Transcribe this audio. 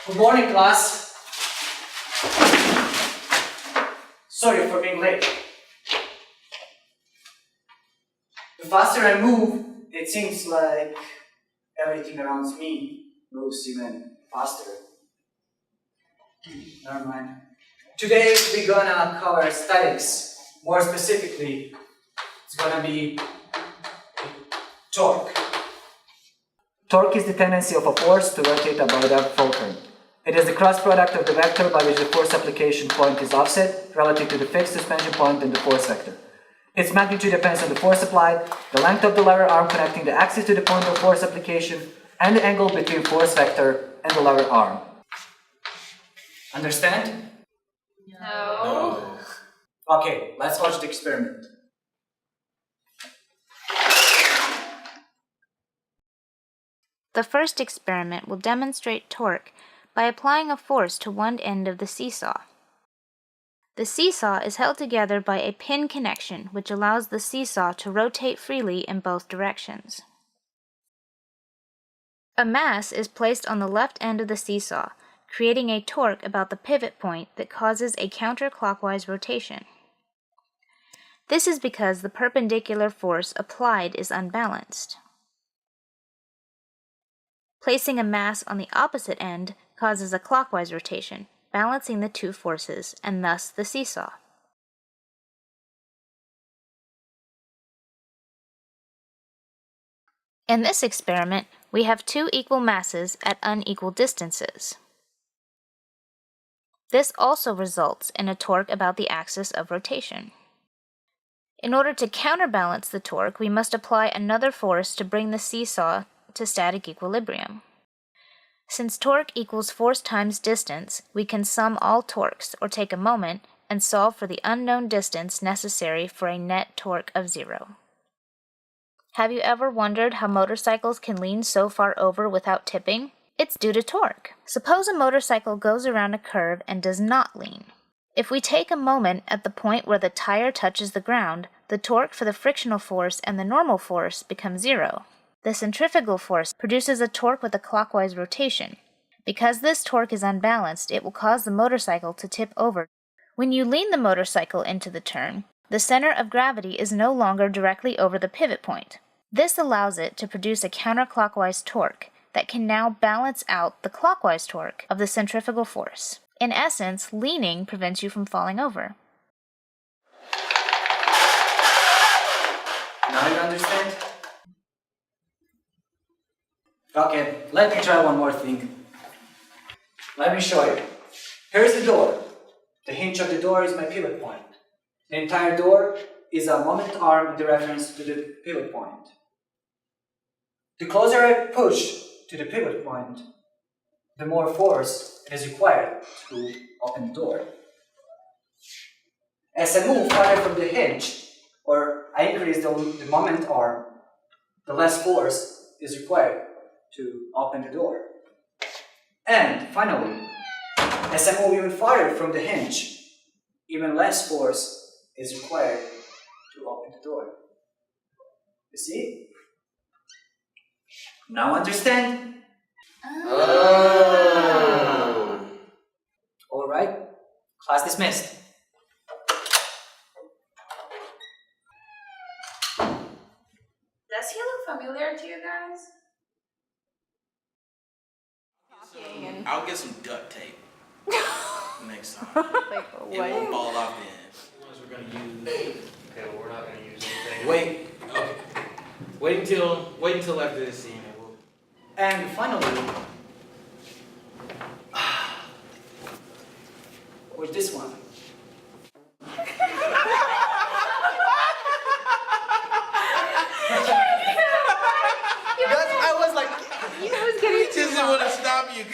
Good morning, class. Sorry for being late. The faster I move, it seems like everything around me moves even faster. Never mind. Today we're gonna cover statics. More specifically, it's gonna be torque. Torque is the tendency of a force to rotate about a fulcrum. It is the cross product of the vector by which the force application point is offset relative to the fixed suspension point and the force vector. Its magnitude depends on the force applied, the length of the lever arm connecting the axis to the point of force application, and the angle between force vector and the lever arm. Understand? No. Okay, let's watch the experiment. The first experiment will demonstrate torque by applying a force to one end of the seesaw. The seesaw is held together by a pin connection which allows the seesaw to rotate freely in both directions. A mass is placed on the left end of the seesaw, creating a torque about the pivot point that causes a counterclockwise rotation. This is because the perpendicular force applied is unbalanced. Placing a mass on the opposite end causes a clockwise rotation, balancing the two forces and thus the seesaw. In this experiment, we have two equal masses at unequal distances. This also results in a torque about the axis of rotation. In order to counterbalance the torque, we must apply another force to bring the seesaw to static equilibrium. Since torque equals force times distance, we can sum all torques, or take a moment, and solve for the unknown distance necessary for a net torque of 0. Have you ever wondered how motorcycles can lean so far over without tipping? It's due to torque. Suppose a motorcycle goes around a curve and does not lean. If we take a moment at the point where the tire touches the ground, the torque for the frictional force and the normal force become 0. The centrifugal force produces a torque with a clockwise rotation. Because this torque is unbalanced, it will cause the motorcycle to tip over. When you lean the motorcycle into the turn, the center of gravity is no longer directly over the pivot point. This allows it to produce a counterclockwise torque that can now balance out the clockwise torque of the centrifugal force. In essence, leaning prevents you from falling over. Now you understand? Okay, let me try one more thing. Let me show you. Here's the door. The hinge of the door is my pivot point. The entire door is a moment arm in the reference to the pivot point. The closer I push to the pivot point, the more force is required to open the door. As I move farther from the hinge, or I increase the moment arm, the less force is required to open the door. And finally, as I move even farther from the hinge, even less force is required to open the door. You see? Now understand? Oh. Alright, class dismissed. Does he look familiar to you guys? I'll get some duct tape next time. Like It won't fall off then. Ones we're gonna use. Okay, well, we're not gonna use anything. Wait. Okay. Wait until after this scene. And we'll... And finally, with this one. I was like, You know who's getting just didn't want to stop you.